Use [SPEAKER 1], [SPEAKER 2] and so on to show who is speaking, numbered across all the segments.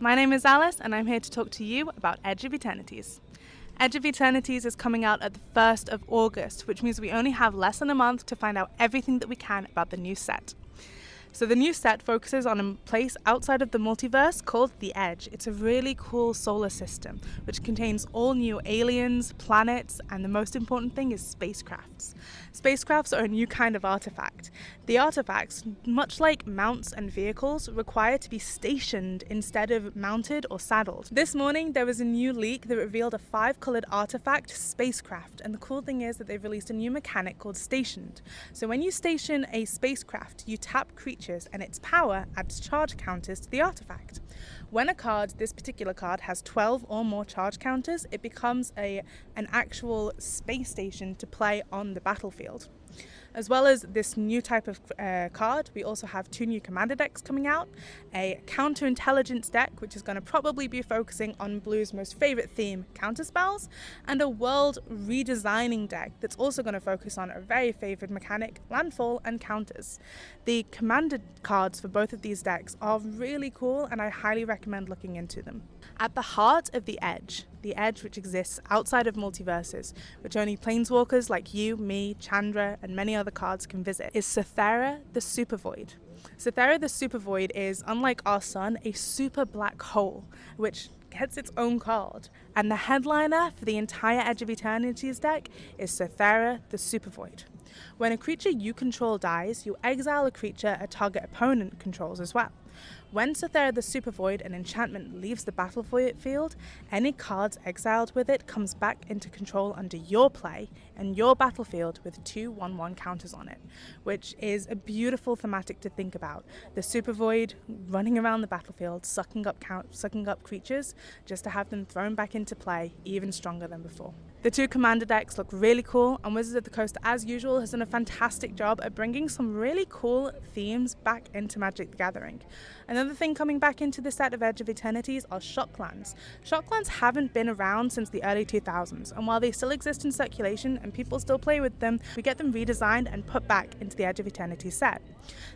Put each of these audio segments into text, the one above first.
[SPEAKER 1] My name is Alice and I'm here to talk to you about Edge of Eternities. Edge of Eternities is coming out at the 1st of August, which means we only have less than a month to find out everything that we can about the new set. So the new set focuses on a place outside of the multiverse called the Edge. It's a really cool solar system which contains all new aliens, planets, and the most important thing is spacecrafts. Spacecrafts are a new kind of artifact. The artifacts, much like mounts and vehicles, require to be stationed instead of mounted or saddled. This morning there was a new leak that revealed a 5-colored artifact spacecraft, and the cool thing is that they've released a new mechanic called stationed. So when you station a spacecraft, you tap creatures and its power adds charge counters to the artifact. When a card, this particular card, has 12 or more charge counters, it becomes an actual space station to play on the battlefield. As well as this new type of card, we also have 2 new commander decks coming out, a counterintelligence deck, which is going to probably be focusing on Blue's most favourite theme, counterspells, and a world redesigning deck that's also going to focus on a very favoured mechanic, landfall and counters. The commander cards for both of these decks are really cool and I highly recommend looking into them. At the heart of the Edge which exists outside of multiverses, which only planeswalkers like you, me, Chandra, and many other cards can visit, is Cythera the Supervoid. Cythera the Supervoid is, unlike our sun, a super black hole, which gets its own card. And the headliner for the entire Edge of Eternities deck is Cythera the Supervoid. When a creature you control dies, you exile a creature a target opponent controls as well. When Cythera the Supervoid, an enchantment, leaves the battlefield, any cards exiled with it comes back into control under your play and your battlefield with 2 1/1 counters on it, which is a beautiful thematic to think about. The Supervoid running around the battlefield, sucking up creatures, just to have them thrown back into play even stronger than before. The 2 commander decks look really cool, and Wizards of the Coast, as usual, has done a fantastic job at bringing some really cool themes back into Magic the Gathering. Another thing coming back into the set of Edge of Eternities are Shocklands. Shocklands haven't been around since the early 2000s, and while they still exist in circulation and people still play with them, we get them redesigned and put back into the Edge of Eternities set.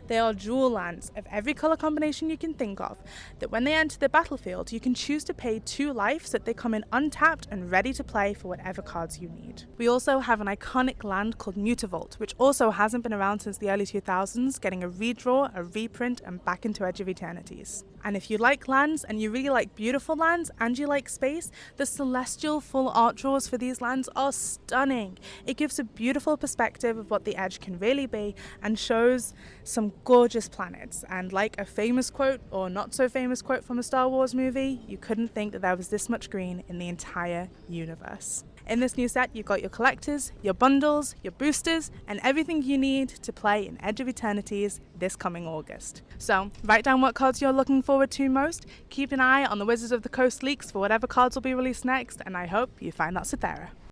[SPEAKER 1] They are jewel lands of every colour combination you can think of, that when they enter the battlefield, you can choose to pay 2 life so that they come in untapped and ready to play for whatever cards you need. We also have an iconic land called Mutavault, which also hasn't been around since the early 2000s, getting a redraw, a reprint, and back into Edge of Eternities. And if you like lands, and you really like beautiful lands, and you like space, the Celestial full art draws for these lands are stunning. It gives a beautiful perspective of what the Edge can really be, and shows some gorgeous planets. And like a famous quote, or not so famous quote from a Star Wars movie, you couldn't think that there was this much green in the entire universe. In this new set, you've got your collectors, your bundles, your boosters, and everything you need to play in Edge of Eternities this coming August. So, write down what cards you're looking forward to most, keep an eye on the Wizards of the Coast leaks for whatever cards will be released next, and I hope you find that Cythera.